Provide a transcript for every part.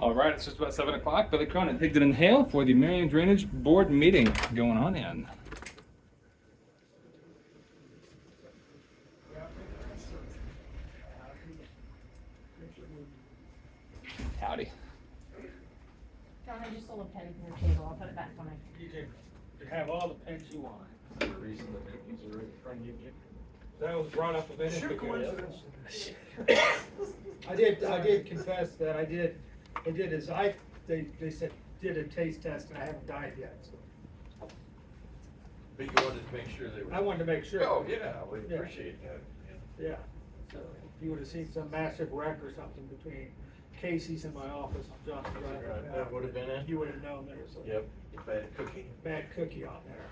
All right, it's just about 7 o'clock. Billy Cronin, Higdon and Hale for the Merriam Drainage Board meeting going on in. Howdy. John, I just stole a pen from your table. I'll put it back on it. You can have all the pens you want. The reason that these are in front of you. That was brought up a minute Sure, ago. coincidence. I did confess that I did as they said, did a taste test and I haven't died yet, so. But you wanted to make sure they were. I wanted to make sure. Oh, yeah, we Yeah. appreciate that. Yeah, so if you would've seen some massive wreck or something between Casey's and my office on Johnson Drive. That would've been it? You would've known there was a Yep, bad cookie. bad cookie on there.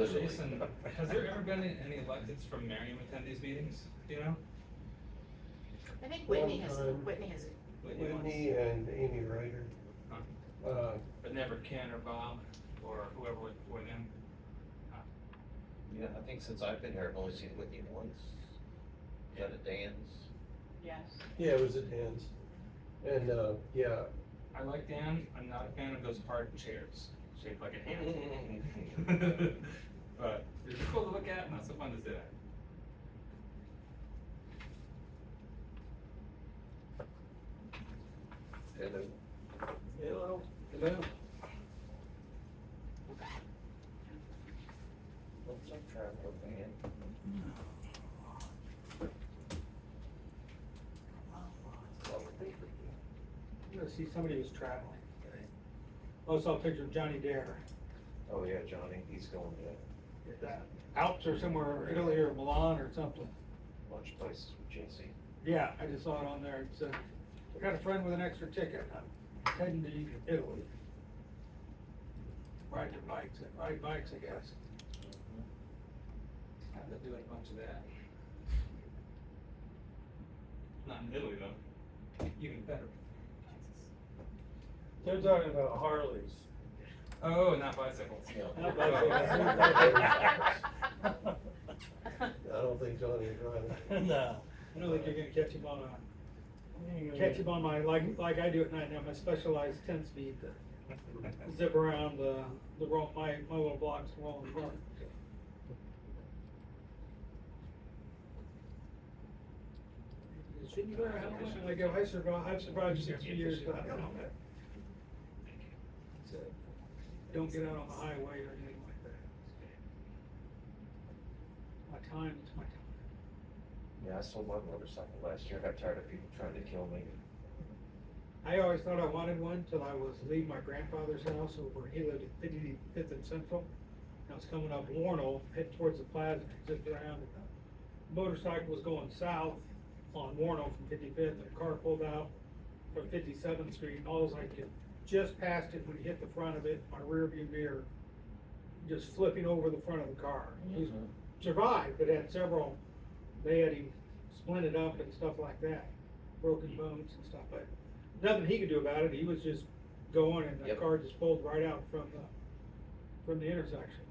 Jason, has there ever been any electeds from Merriam attend these meetings? Do you know? I think Whitney has, One Whitney has. Whitney and Amy Ryder. Huh. But never Ken or Bob or whoever was before them? Huh. Yeah, I think since I've been here, I've only seen Whitney once. Is that at Dan's? Yes. Yeah, it was at Dan's. And, yeah, I like Dan. I'm not a fan of those hard chairs shaped like a hand. But it's cool to look at, not so fun to sit at. Hello. Hello. Hello. Looks like traveler van. I'm gonna see somebody was traveling today. Oh, I saw a picture of Johnny Dare. Oh, yeah, Johnny, he's going to At the Alps or somewhere, Italy or Milan or something. lunch places with Jesse. Yeah, I just saw it on there. It said, I got a friend with an extra ticket. I'm heading to Italy. Ride bikes, I guess. I've been doing a bunch of that. Not in Italy though. Even better. Turns out about Harleys. Oh, not bicycles. Not I don't think Johnny would drive. No, I don't think you're gonna catch him on my, like I do at night now, my specialized 10-speed to zip around my little blocks wall in front. Shouldn't you learn how much I go, I've survived 60 years, but I don't know. So, don't get out on the highway or anything like that. My time is my time. Yeah, I sold my motorcycle last year. Got tired of people trying to kill me. I always thought I wanted one till I was leaving my grandfather's house over, he lived at 55th and Central. I was coming up Warnell, heading towards the plaza, zipped around, and the motorcycle was going south on Warnell from 55th, and a car pulled out from 57th Street, and all I could, just past it when he hit the front of it, my rear view mirror, just flipping over the front of the car. He survived, but had several, they had him splinted up and stuff like that, broken bones and stuff, but nothing he could do about it. He was just going, and the Yep. car just pulled right out from the intersection.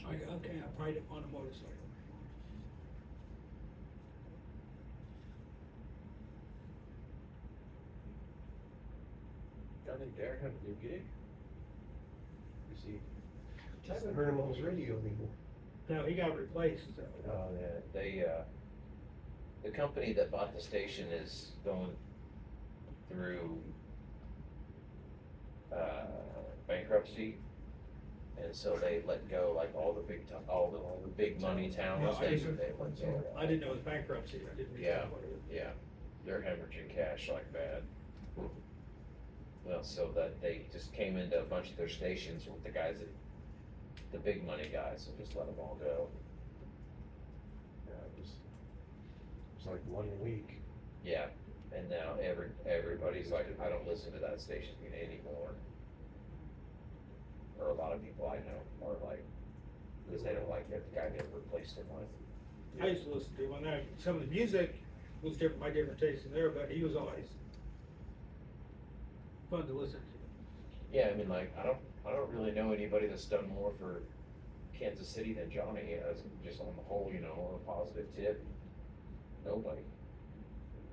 I go, okay, I probably didn't want a motorcycle anymore. Johnny Dare had a new gig. You see, I haven't heard him on his radio anymore. No, he got replaced, so. Oh, yeah, they, the company that bought the station is going through, bankruptcy. And so they let go, like, all the big money towns, Well, I they didn't- let go. I didn't know it was bankruptcy. I didn't Yeah, realize what it was. yeah, they're hemorrhaging cash like bad. Well, so that they just came into a bunch of their stations with the guys that, the big money guys, and just let them all go. Yeah, it was like 1 week. Yeah, and now everybody's like, I don't listen to that station anymore. Or a lot of people I know are like, because they don't like it, the guy they replaced him with. I used to listen to him, and some of the music was different, my different taste in there, but he was always fun to listen to. Yeah, I mean, like, I don't really know anybody that's done more for Kansas City than Johnny has, just on the whole, you know, on a positive tip. Nobody.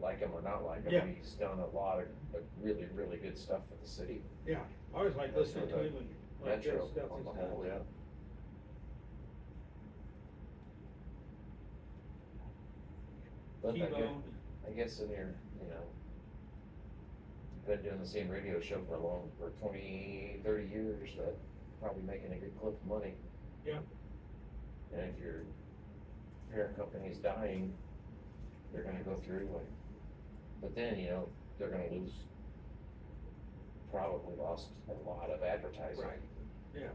like him or not like Yeah. him, he's done a lot of really, really good stuff for the city. Yeah, I always like listening to him and like Metro good stuff on the he's whole, done. yeah. But T-Bone. I guess in your, you know, been doing the same radio show for 20, 30 years, that probably making a good clip of money. Yeah. And if your parent company is dying, they're gonna go through and, but then, you know, they're gonna probably lost a lot of advertising. Right. Yeah,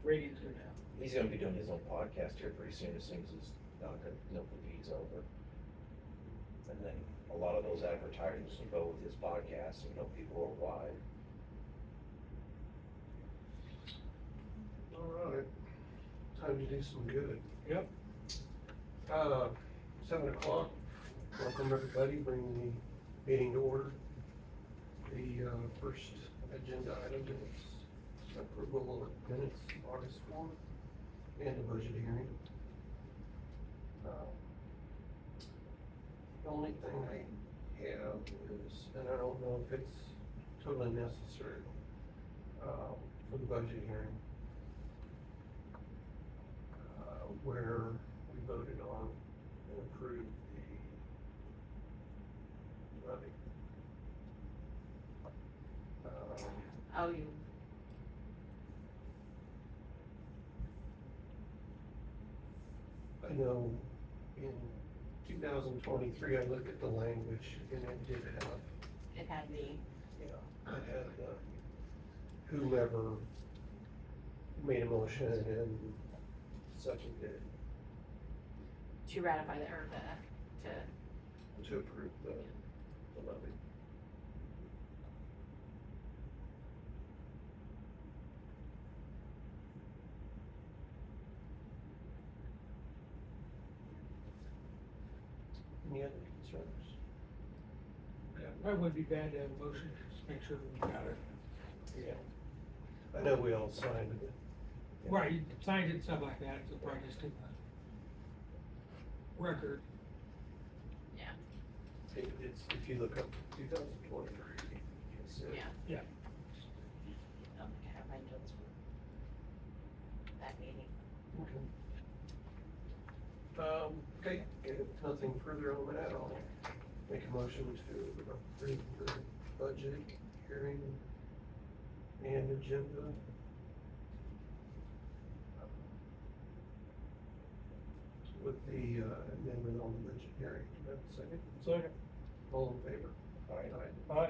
ratings are down. He's gonna be doing his own podcast here pretty soon, as soon as his, no feed's over. And then a lot of those advertisers will go with his podcast and know people worldwide. All right, time to do some good. Yep. 7:00. Welcome everybody, bring the meeting to order. The first agenda item is approval of minutes, August 4th, and the budget hearing. The only thing I have is, and I don't know if it's totally necessary, for the budget hearing, where we voted on and approved the levy. Oh, you, I know in 2023, I looked at the language and it did have, it had the, I had whomever made a motion and seconded to ratify the, or to, to approve the levy. Any other concerns? Yeah, probably wouldn't be bad to have a motion, just make sure we got it. Yeah. I know we all signed it. Right, you signed it and stuff like that, so probably just take a record. yeah, It's, if you look up 2023, it's, yeah. Yeah. I don't think I have my notes from that meeting. Okay, if nothing further on that, I'll make a motion to approve the budget hearing and agenda. With the amendment on the budget hearing. Do you have a second? Second. All in favor? Aye. Aye.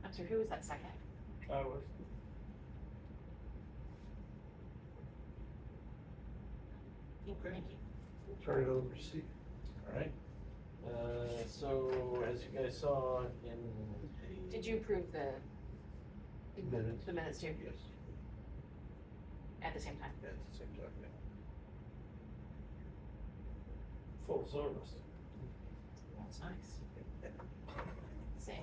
I'm sorry, who was that second? I was. Okay. Thank you. We'll turn it over to Steve. Alright, so as you guys saw in the. Did you approve the Minutes. minutes too, Yes, at the same time? at the same time, yeah. Full service. That's nice. Same.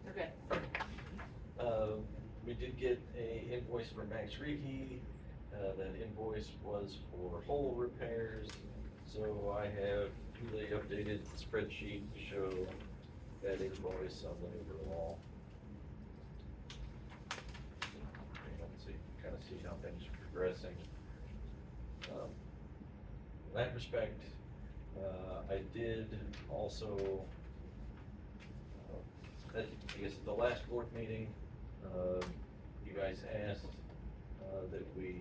We're good. We did get a invoice from Max Reiki. That invoice was for hole repairs, so I have really updated the spreadsheet to show that invoice on the overall. So you can kind of see how things are progressing. In that respect, I did also, I guess at the last board meeting, you guys asked that we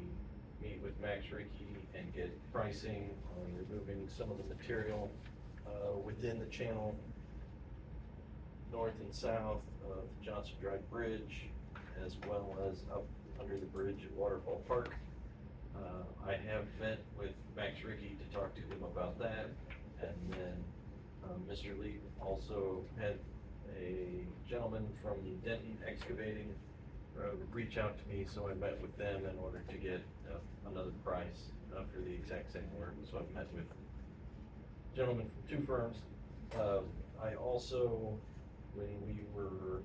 meet with Max Ricky and get pricing on removing some of the material within the channel, north and south of Johnson Drive Bridge, as well as up under the bridge at Waterfall Park. I have met with Max Ricky to talk to them about that, and then Mr. Lee also had a gentleman from Denton Excavating reach out to me, so I met with them in order to get another price for the exact same work. So I've met with gentlemen from two firms. I also when we were,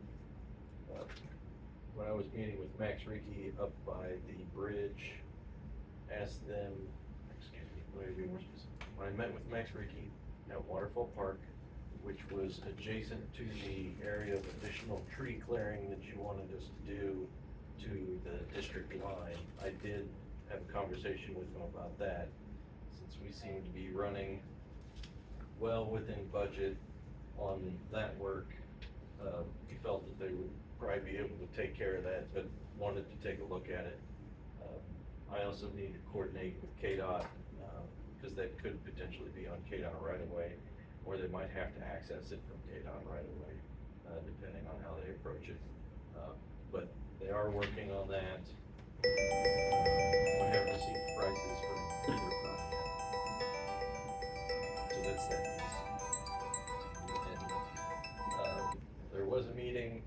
when I was meeting with Max Ricky up by the bridge, asked them, excuse me, let me be more specific. When I met with Max Ricky at Waterfall Park, which was adjacent to the area of additional tree clearing that you wanted us to do to the district line, I did have a conversation with them about that. Since we seem to be running well within budget on that work, we felt that they would probably be able to take care of that, but wanted to take a look at it. I also need to coordinate with KDOT, because that could potentially be on KDOT right away, or they might have to access it from KDOT right away, depending on how they approach it. But they are working on that. I haven't received prices for either firm yet. So that's that piece. And, there was a meeting,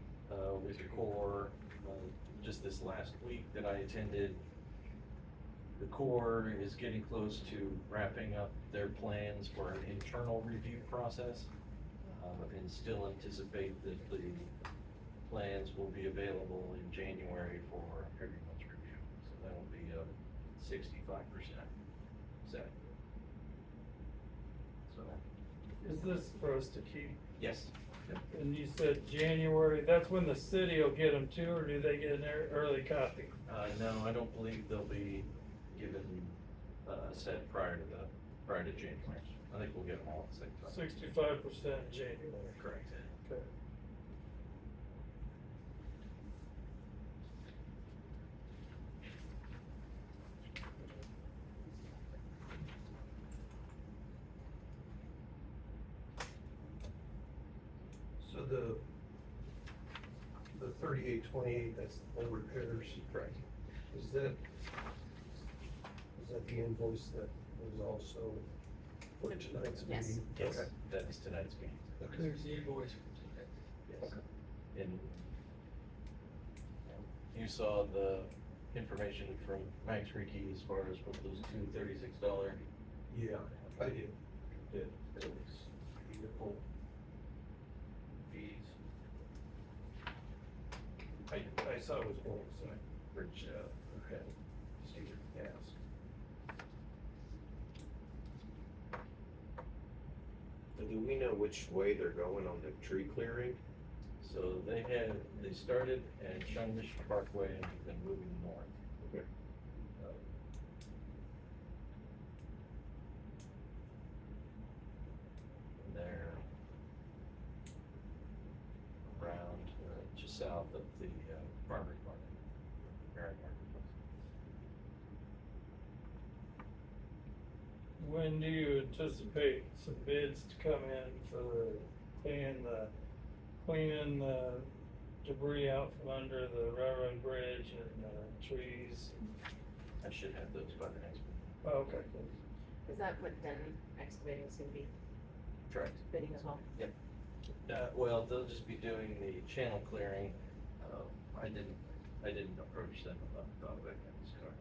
with the Corps, just this last week that I attended. The Corps is getting close to wrapping up their plans for an internal review process, and still anticipate that the plans will be available in January for everyone's review. So that'll be 65% set. So, Is this for us to keep? yes. And you said January, that's when the city will get them too, or do they get an early copy? No, I don't believe they'll be given, set prior to January. I think we'll get them all at the same time. 65% January. Correct. Okay. So the 3828, that's all repairs. Correct. Is that the invoice that was also for tonight's Yes. meeting? Yes, Okay. that is tonight's meeting. There's the invoice. Yes. And you saw the information from Max Ricky as far as what those two $36. Yeah, I did. It was vehicle fees. I saw it was going to say bridge, okay, Steve asked. Do we know which way they're going on the tree clearing? So they started at Shungnish Parkway and have been moving north. Okay. They're around, just south of the farmer's market, Merriam Marketplace. When do you anticipate some bids to come in for cleaning the debris out from under the railroad bridge and trees? I should have those by the next meeting. Oh, okay. Is that what Denton Excavating is gonna be Correct. bidding as well? Yep. Well, they'll just be doing the channel clearing. I didn't approach them about that in this car.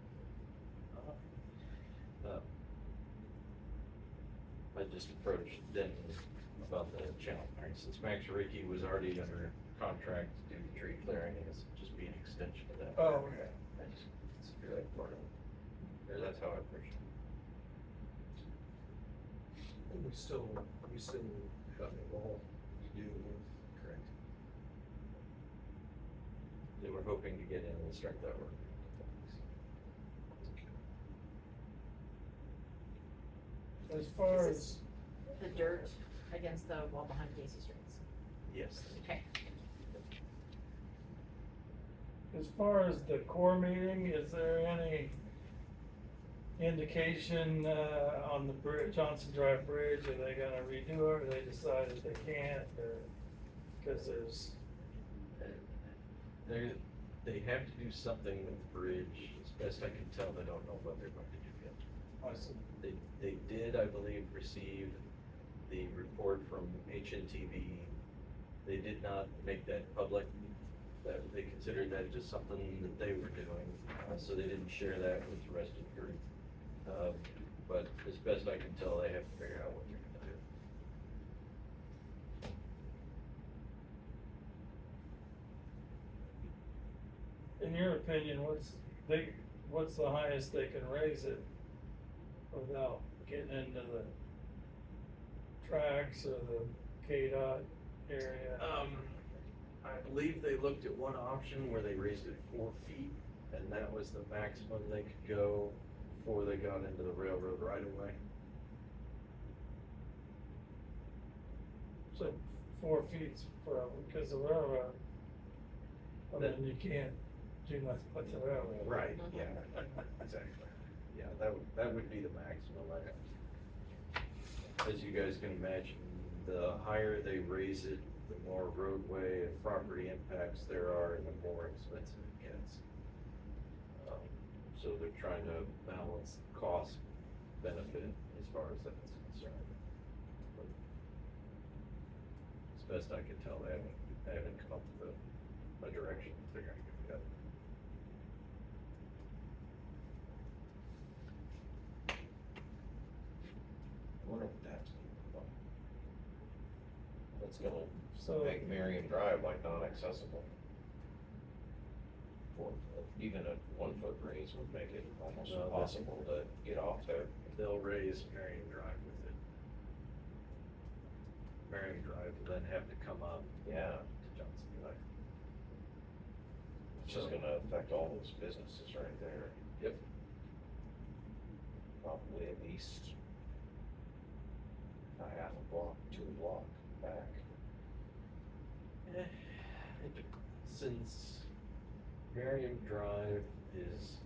I just approached Denton about the channel clearing, since Max Ricky was already under contract to do the tree clearing, and it's just be an extension of that. Oh, okay. I just consider that part of it. Or that's how I approached it. And we still have it all to do with. Correct. They were hoping to get in and start that work. As far Is as, this the dirt against the wall behind Casey Streets? Yes. Okay. as far as the core meeting, is there any indication, on the bridge, Johnson Drive Bridge, are they gonna redo it, or they decided they can't, or, cause there's, They have to do something with the bridge. As best I can tell, they don't know what they're going to do yet. They did, I believe, receive the report from HNTV. They did not make that public, that they considered that just something that they were doing, so they didn't share that with the rest of the group. But as best I can tell, they have to figure out what they're gonna do. in your opinion, what's the highest they can raise it without getting into the tracks or the KDOT area? I believe they looked at one option where they raised it 4 feet, and that was the maximum they could go before they got into the railroad right away. So 4 feet's probably, because the railroad, I mean, you can't do nothing with the railroad. Right, yeah, exactly. Yeah, that would be the maximum. As you guys can imagine, the higher they raise it, the more roadway and property impacts there are, and the more expensive it gets. So they're trying to balance cost benefit as far as that's concerned. But as best I can tell, they haven't come up with a direction that they're gonna go yet. I wonder what that's gonna look like. That's gonna So- make Merriam Drive like non-accessible. 4 foot, even a 1 foot raise would make it almost No, impossible to get off there. They'll raise Merriam Drive with it. Merriam Drive will then have to come up Yeah, to Johnson Drive. it's just gonna affect all those businesses right there. Yep. Probably at least a half a block, 2 block back. Since Merriam Drive is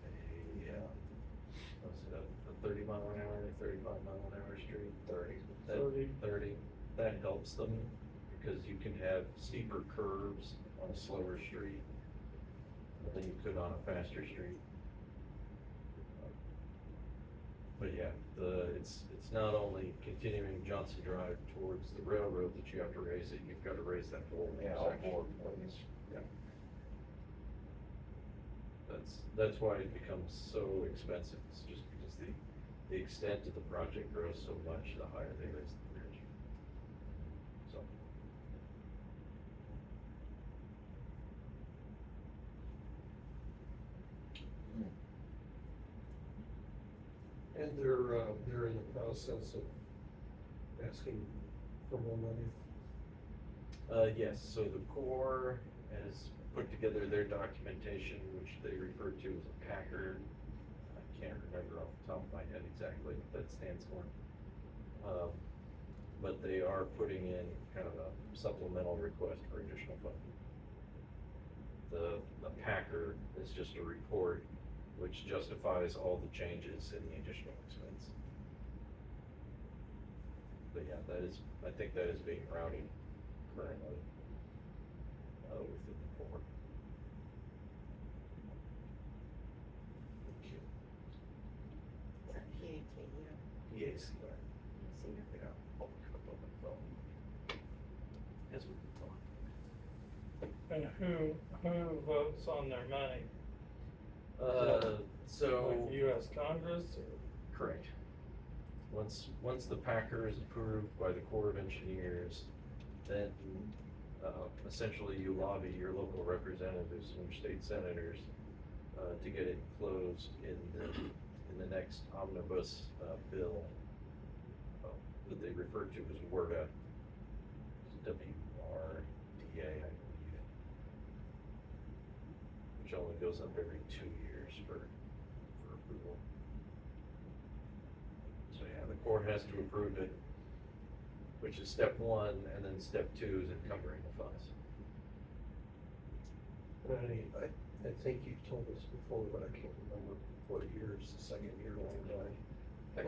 a 30 mile an hour, 35 mile an hour street? 30. 30, that helps them, because you can have steeper curves on a slower street than you could on a faster street. But yeah, it's not only continuing Johnson Drive towards the railroad that you have to raise it, you've got to raise that whole Yeah, all section. 4 points. Yeah. That's why it becomes so expensive, it's just because the extent of the project grows so much, the higher they raise the bridge. So. And they're in the process of asking for more money. Yes, so the Corps has put together their documentation, which they refer to as a Packard. I can't remember off the top of my head exactly what that stands for. But they are putting in kind of a supplemental request for additional funding. The Packard is just a report which justifies all the changes in the additional expense. But yeah, I think that is being routed currently within the Corps. EAC, right? Yeah, I'll look it up on my phone. As we move on. And who votes on their money? So. Like the US Congress or? Correct. Once the Packer is approved by the Corps of Engineers, then essentially you lobby your local representatives and your state senators to get it closed in the next omnibus bill that they refer to as WRDA, WRDA, I believe, which only goes up every 2 years for approval. So yeah, the court has to approve it, which is step 1, and then step 2 is encumbering the funds. I think you've told us before, but I can't remember what year is the second year line by.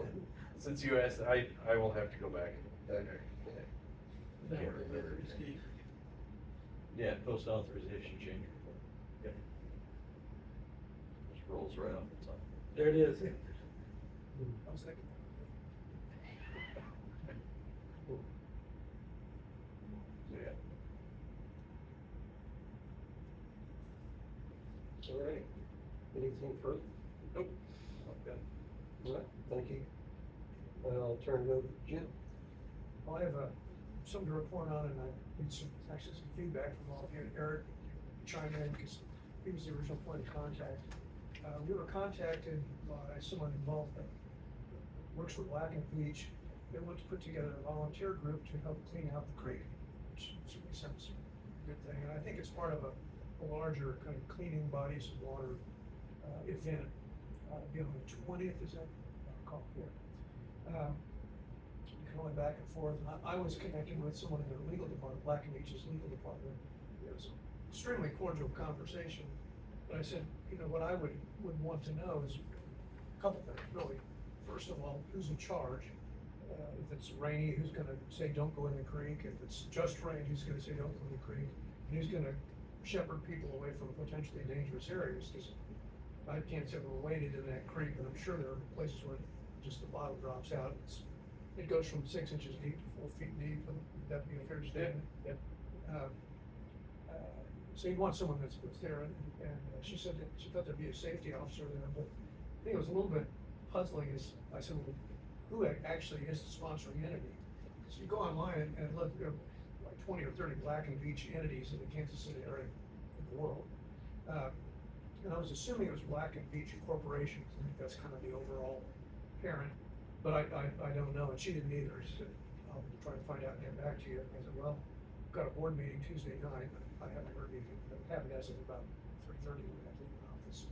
Since you asked, I will have to go back. Okay. That Can't would be remember. risky. Yeah, post authorization change. Yeah. Just rolls right off the top. There it is. I was thinking. So yeah. All right. Anything further? Nope. Okay. All right, thank you. I'll turn it over to Jim. I have something to report on, and I need actually some feedback from all of you. Eric, chime in, because he was the original point of contact. We were contacted by someone involved that works for Black and Beach. They want to put together a volunteer group to help clean out the creek, which certainly sounds like a good thing. And I think it's part of a larger kind of cleaning bodies of water event. Be on the 20th, is that? I recall, yeah. You can only back and forth. And I was connecting with someone in their legal department, Black and Beach's legal department. It was an extremely cordial conversation. But I said, you know, what I would want to know is a couple things, really. First of all, who's in charge? If it's rainy, who's gonna say, don't go in the creek? If it's just rain, who's gonna say, don't go in the creek? And who's gonna shepherd people away from potentially dangerous areas? Because I can't say we're waded in that creek, but I'm sure there are places where just the bottom drops out. It goes from 6 inches deep to 4 feet deep. Would that be a fair statement? Yeah. So you want someone that's there, and she said that she thought there'd be a safety officer there, but I think it was a little bit puzzling. Is I said, well, who actually is the sponsoring entity? So you go online and look, there are like 20 or 30 Black and Beach entities in the Kansas City area in the world. And I was assuming it was Black and Beach Corporation, 'cause I think that's kind of the overall parent, but I don't know, and she didn't either. She said, I'll try to find out and get back to you. I said, well, we've got a board meeting Tuesday night. I haven't heard anything, but it happened as of about 3:30 when I leave the office.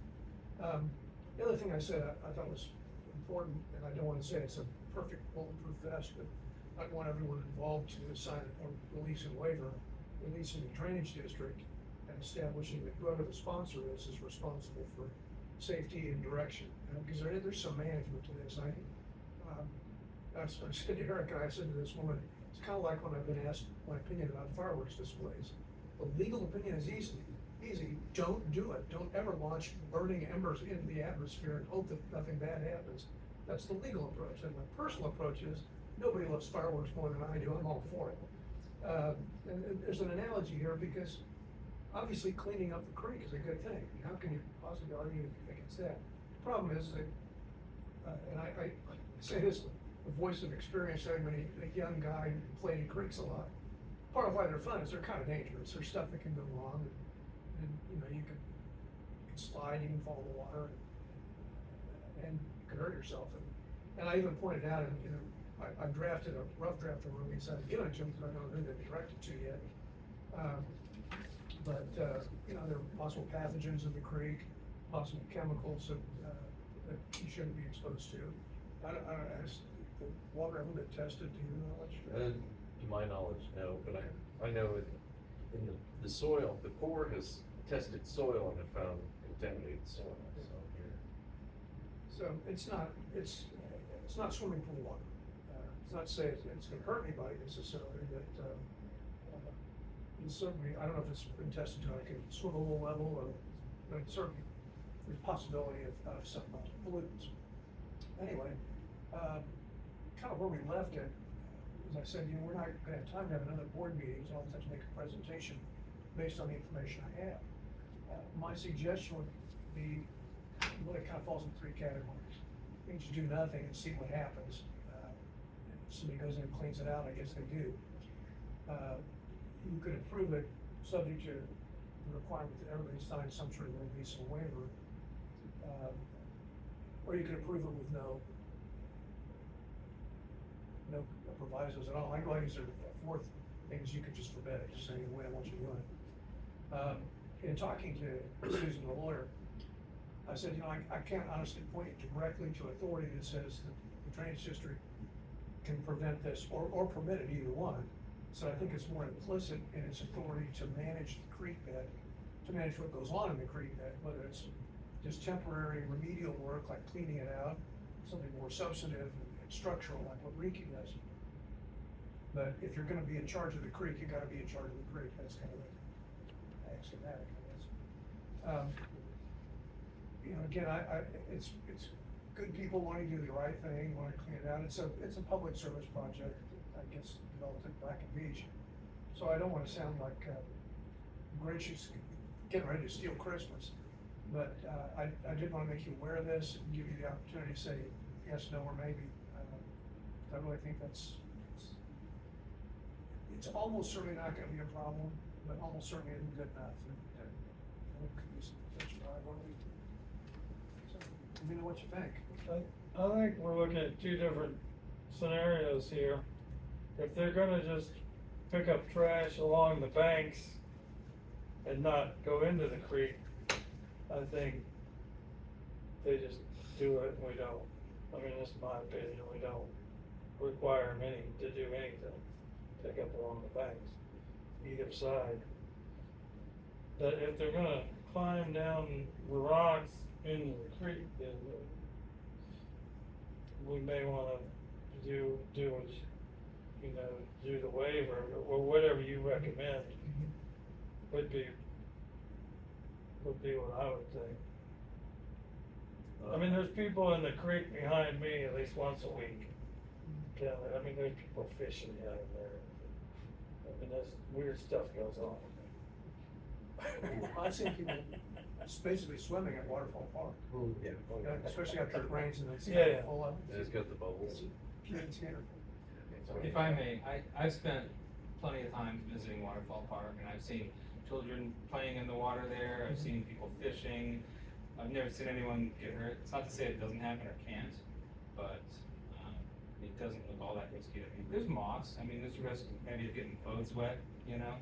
The other thing I said I thought was important, and I don't want to say it's a perfect bulletproof vest, but I want everyone involved to sign a release and waiver, releasing the drainage district and establishing that whoever the sponsor is responsible for safety and direction. Because there's some management to this. I said to Eric, and I said to this woman, it's kind of like when I've been asked my opinion about fireworks displays. The legal opinion is easy. Don't do it. Don't ever launch burning embers into the atmosphere and hope that nothing bad happens. That's the legal approach. And my personal approach is nobody loves fireworks more than I do. I'm all for it. And there's an analogy here because obviously cleaning up the creek is a good thing. How can you possibly argue against that? The problem is that, and I say this with the voice of experience, having been a young guy who played in creeks a lot. Part of why they're fun is they're kind of dangerous. There's stuff that can go wrong, and you know you can slide, you can fall in the water, and you can hurt yourself. And I even pointed out, and you know, I drafted a rough draft of a release. I've given it to them because I don't know who they've directed to yet. But you know, there are possible pathogens in the creek, possible chemicals that you shouldn't be exposed to. Has the water ever been tested to your knowledge? To my knowledge, no, but I know in the soil, the Corps has tested soil and have found contaminated soil, So it's not swimming pool water. It's not saying it's gonna hurt anybody necessarily, but it's certainly, I don't know if it's been tested to like a swimmable level, but certainly there's possibility of some pollutants. Anyway, kind of where we left it, as I said, you know, we're not gonna have time to have another board meeting, so I'll have to make a presentation based on the information I have. My suggestion would be, well, it kind of falls in 3 categories. You can just do nothing and see what happens. If somebody goes in and cleans it out, I guess they do. You could approve it subject to the requirement that everybody signs some sort of release or waiver. Or you could approve it with no provisos at all. I go ahead and use the 4th thing is you could just forbid it, just saying the way I want you doing it. In talking to Susan, the lawyer, I said, you know, I can't honestly point you directly to authority that says that the drainage district can prevent this or permit it, either one. So I think it's more implicit in its authority to manage the creek bed, to manage what goes on in the creek bed, whether it's just temporary remedial work like cleaning it out, something more substantive and structural like what Ricky does. But if you're gonna be in charge of the creek, you gotta be in charge of the creek. That's kind of axiomatic, I guess. You know, again, it's good people wanting to do the right thing, want to clean it out. It's a public service project, I guess, developed at Black and Beach. So I don't want to sound like gracious, getting ready to steal Christmas. But I did want to make you aware of this and give you the opportunity to say yes, no, or maybe. I really think it's almost certainly not going to be a problem, but almost certainly isn't good enough. There could be some what you think. I think we're looking at two different scenarios here. If they're gonna just pick up trash along the banks and not go into the creek, I think they just do it and we don't. I mean, that's my opinion, we don't require them to do anything, pick up along the banks, either side. But if they're gonna climb down the rocks into the creek, then we may wanna do the waiver, or whatever you recommend would be what I would think. I mean, there's people in the creek behind me at least once a week. Down there. I mean, there's people fishing down there. I mean, there's weird stuff goes on. I've seen people basically swimming at Waterfall Park, Yeah. especially after it rains and it's Yeah. full of. It's got the bubbles. Kids here. If I may, I've spent plenty of time visiting Waterfall Park, and I've seen children playing in the water there, I've seen people fishing. I've never seen anyone get hurt. It's not to say it doesn't happen or can't, but, it doesn't look all that risky to me. There's moss, I mean, there's a risk maybe of getting clothes wet, you know,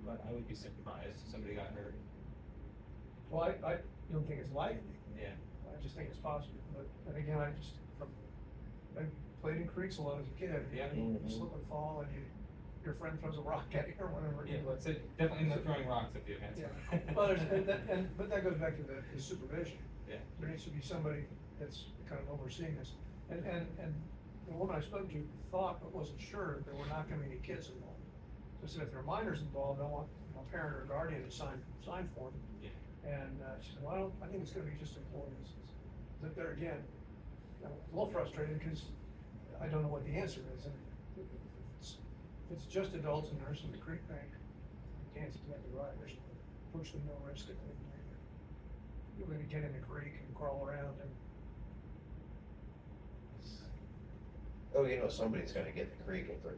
but I would be surprised if somebody got hurt. Well, I don't think it's likely, Yeah. I just think it's possible, but, and again, I played in creeks a lot as a kid. Yeah. You slip and fall and your friend throws a rock at you or whatever. Yeah, let's say, definitely not throwing rocks at the event. Yeah, well, but that goes back to the supervision. Yeah. There needs to be somebody that's kind of overseeing this. And the woman I spoke to thought but wasn't sure there were not gonna be any kids involved. So I said, if there are minors involved, I want a parent or guardian to sign for them. Yeah. And, she said, well, I think it's gonna be just employees. But there again, I'm a little frustrated because I don't know what the answer is. And if it's just adults and nursing the creek bank, Dan's exactly right, there's virtually no risk of anything. You're gonna get in the creek and crawl around and. Oh, you know, somebody's gonna get the creek if they're,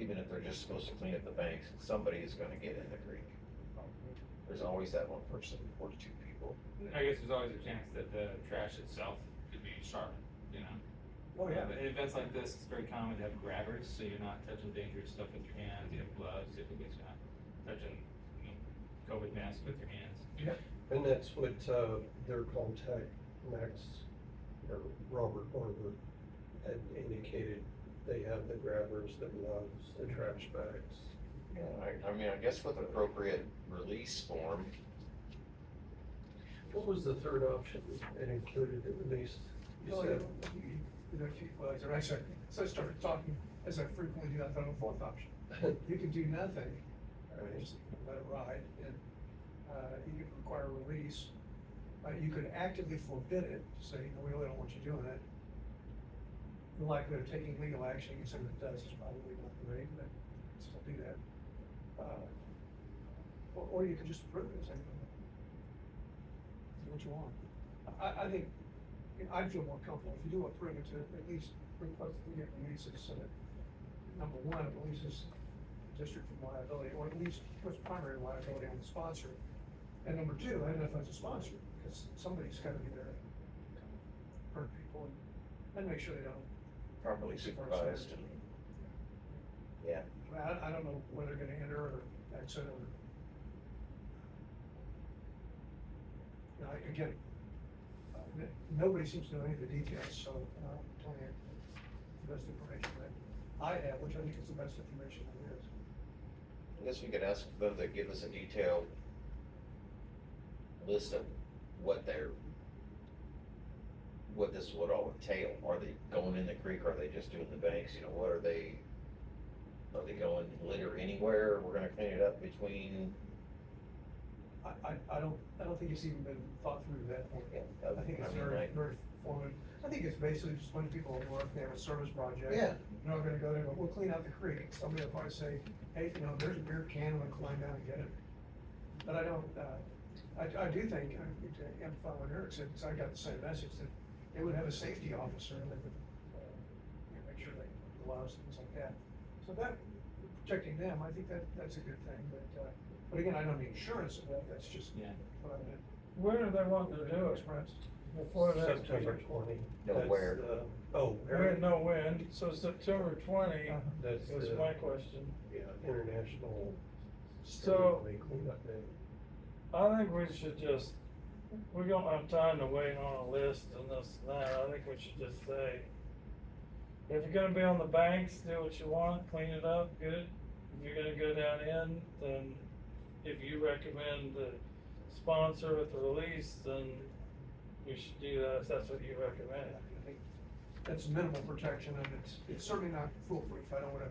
even if they're just supposed to clean up the banks, somebody is gonna get in the creek. There's always that one person or two people. I guess there's always a chance that the trash itself could be sharp, you know? Oh, yeah. But in events like this, it's very common to have grabbers, so you're not touching dangerous stuff with your hands, you have gloves, typically you're not touching, you know, COVID mask with your hands. Yep. Yeah. And that's what, their contact, Max, or Robert Barber, had indicated. They have the grabbers, the gloves, the trash bags. Yeah, I mean, I guess with appropriate release form, What was the third option that included the release? You Well, said, so I started talking, as I frequently do, I thought of a fourth option. You could do nothing, just let it ride, and, you could require release. You could actively forbid it, say, no, we really don't want you doing it. The likelihood of taking legal action against someone that does is probably not great, but still do that. Or you could just approve it, say, do what you want. I think, I'd feel more comfortable if you do approve it to at least request to get releases, so that, number one, it releases the district from liability, or at least puts primary liability on the sponsor. And number two, identifies a sponsor, because somebody's gotta be there to hurt people and make sure they don't. properly supervised and, yeah. I don't know where they're gonna enter or exit or. You know, again, nobody seems to know any of the details, so, I'm telling you the best information that I have, which I think is the best information there is. I guess we could ask them to give us a detailed list of what this would all entail. Are they going in the creek, are they just doing the banks, you know, are they going litter anywhere, we're gonna clean it up between? I don't think it's even been thought through to that point. I think it's I mean, very, like- very formative. I think it's basically just when people work, they have a service project. Yeah. They're not gonna go there, and go, we'll clean out the creek. Somebody will probably say, hey, you know, there's a beer can, I'm gonna climb down and get it. But I don't, I do think, to amplify what Eric said, because I got the same message, that they would have a safety officer that would, you know, make sure they gloves, things like that. So that, protecting them, I think that's a good thing, but again, I don't need insurance of that, that's just Yeah. what I meant. Where do they want to do it? Express. before next September week. 20. No, That's where? the- Oh, We didn't know when, so September 20 That's was the, my question. yeah, International So- Street Cleanup Day. I think we should just, we don't have time to wait on a list and this and that, I think we should just say, if you're gonna be on the banks, do what you want, clean it up, good. If you're gonna go down in, then if you recommend the sponsor with the release, then we should do that, if that's what you recommend. I think that's minimal protection, and it's certainly not foolproof. I don't wanna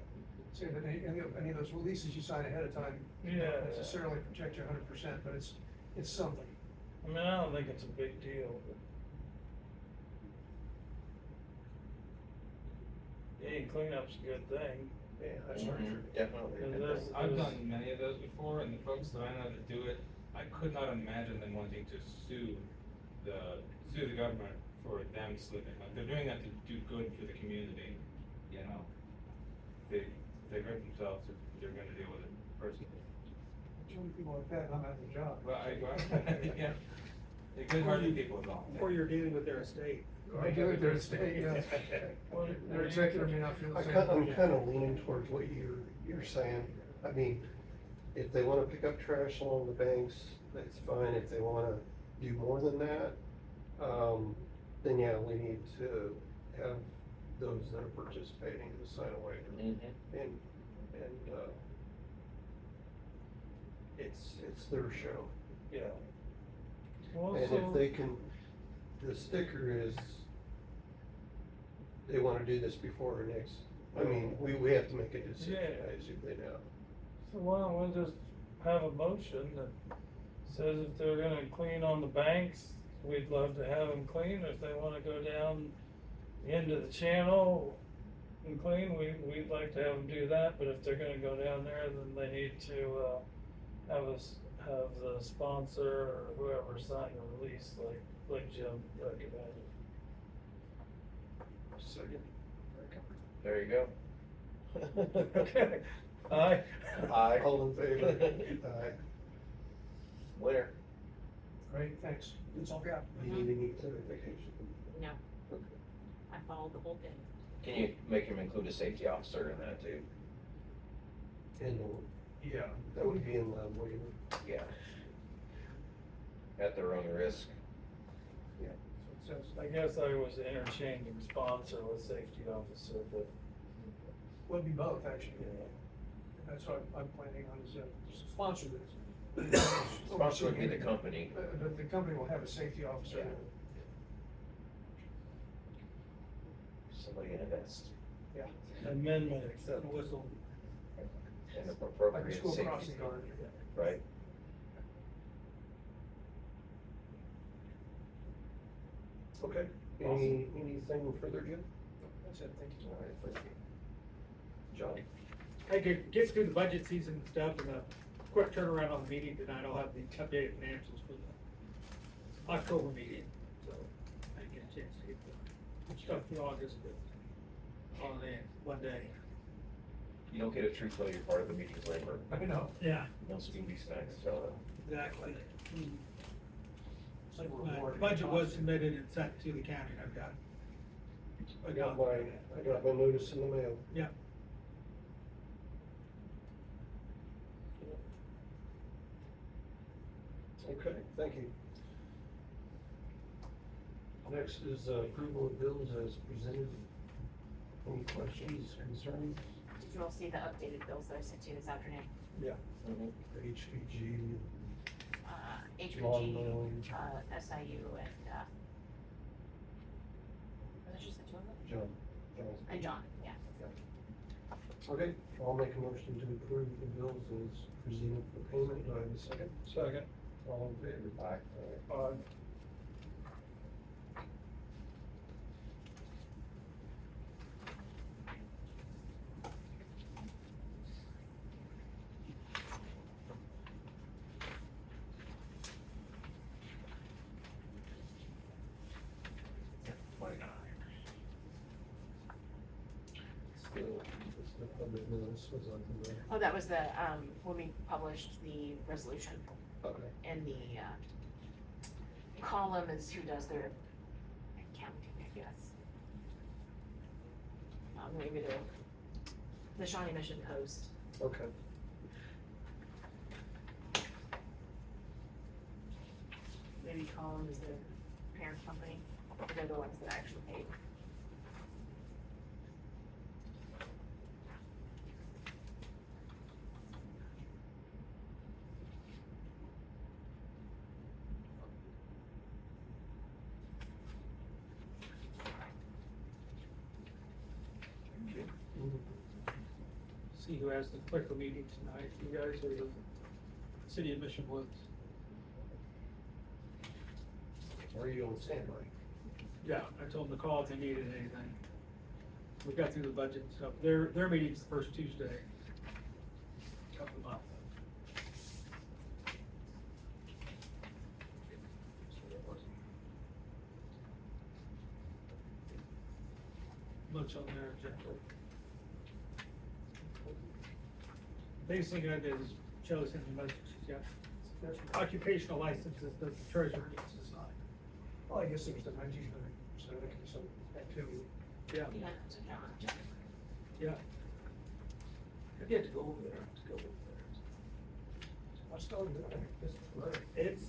say that any of those releases you sign ahead of time Yeah. don't necessarily protect you 100%, but it's something. I mean, I don't think it's a big deal, but. Yeah, cleanup's a good thing. Yeah, That's very true. Definitely. And this- I've done many of those before, and the folks that I know that do it, I could not imagine them wanting to sue the government for them slipping. Like, they're doing that to do good for the community, you know? They hurt themselves, they're gonna deal with it personally. Too many people like that, and I'm out of the job. But yeah, it could hurt the people involved. Or you're dealing with their estate. I do it there to stay, yes. Their executor may not feel the same. I'm kind of leaning towards what you're saying. I mean, if they wanna pick up trash along the banks, that's fine. If they wanna do more than that, then yeah, we need to have those that are participating to sign a waiver. Mhm. And, it's their show. Yeah. Well, And so- if they can, the sticker is, they wanna do this before our next, I mean, we have to make a decision, Yeah. as you lay down. So why don't we just have a motion that says if they're gonna clean on the banks, we'd love to have them clean. If they wanna go down into the channel and clean, we'd like to have them do that. But if they're gonna go down there, then they need to, have the sponsor or whoever sign the release, like Jim recommended. Second. There you go. Okay, aye. Aye. All in favor? Aye. Winner. Great, thanks. That's all I got. Do you need any clarification? No, Okay. I followed the whole thing. Can you make him include a safety officer in that too? And, yeah, that would be in the waiver. Yeah. At their own risk. Yeah, so it says, I guess I was interchanging sponsor with safety officer, but, well, it'd be both, actually. yeah. That's what I'm planning on, is to sponsor this. Sponsor would be the company. The company will have a safety officer. Yeah. Somebody in a vest Yeah. Amendment accepted. Whistle. and Like a appropriate school safety. crossing guard. Right. Okay, anything further, Jim? That's it, thank you. All right, thank you. John? I could get through the budget season and stuff, and a quick turnaround on the meeting tonight, I'll have the updated financials for the October meeting, so I didn't get a chance to get the stuff for August, but on in one day. You don't get a treat till you're part of the meeting's labor. I know. Yeah. No Scooby snacks, so. Exactly. It's like we're My rewarded. budget was submitted and sent to the county, and I've got. I got my notice in the mail. Yeah. Okay, thank you. Next is approval of bills as presented. Any questions, concerns? Did you all see the updated bills that I sent to you this afternoon? Yeah. Mhm. HPG, HPG, Lawn mowing. SIU, and, was it just the two of them? John. And John, yeah. Okay, I'll make a motion to approve the bills as presented for payment. Do I have a second? Second. All in favor? Aye. Aye. Still, it's the public notice was on the, Oh, that was the, when we published the resolution, okay. and the, column is who does their counting, I guess. Maybe the Shawnee Mission Post. Okay. Maybe Collin is the parent company, they're the ones that actually paid. See who has the clicker meeting tonight, you guys or the city of Mission Woods? Are you on standby? Yeah, I told them to call if they needed anything. We got through the budget and stuff. Their meeting's the first Tuesday of the month. Much on their agenda. Biggest thing I did is Shelley sent me a message, she's got occupational licenses that the treasurer needs to sign. Well, I guess it was the 19th, so there could be some activity. Yeah, Yeah, so John. yeah. I get to go over there, to go over there. I still do it. This is great. It's,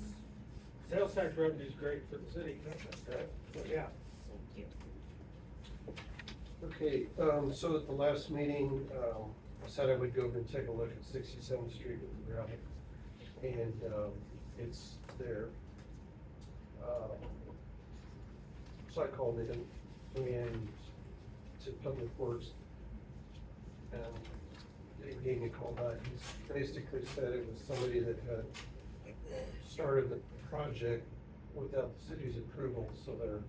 sales tax revenue is great for the city, but yeah. Okay, so at the last meeting, I said I would go over and take a look at 67th Street with the gravel. And, it's there. So I called in and to Public Works. And they gave me a call back. He basically said it was somebody that had started the project without the city's approval, so they're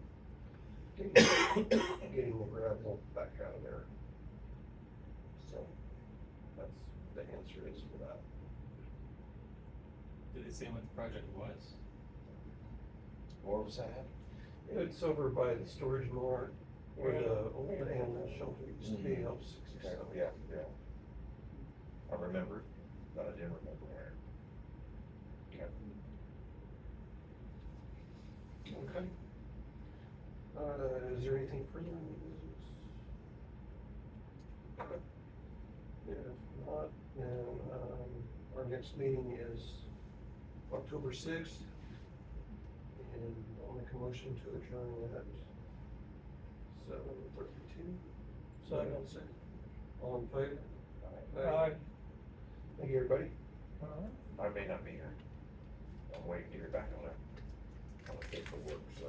getting the gravel back out of there. So that's the answer is for that. Did it say what the project was? Where was that? It's over by the storage mart where the old animal shelter used to be, up 67. Yeah, yeah. I remember, but I didn't remember where. Yeah. Okay. Is there anything further in the business? Okay. If not, then, our next meeting is October 6th. And I'll make a motion to adjourn at 7:32. Second. All in favor? Aye. Thank you, everybody. I may not be here. I'm waiting to hear back on that. On the paperwork, so.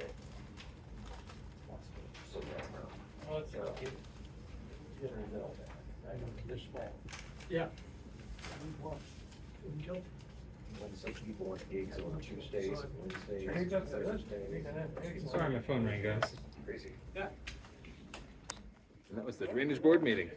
So, yeah, That's all. Yeah. When some people want gigs on Tuesdays, Wednesdays, Hey, that's good. Thursdays. Sorry, my phone rang, guys. Crazy. And that was the Drainage Board meeting.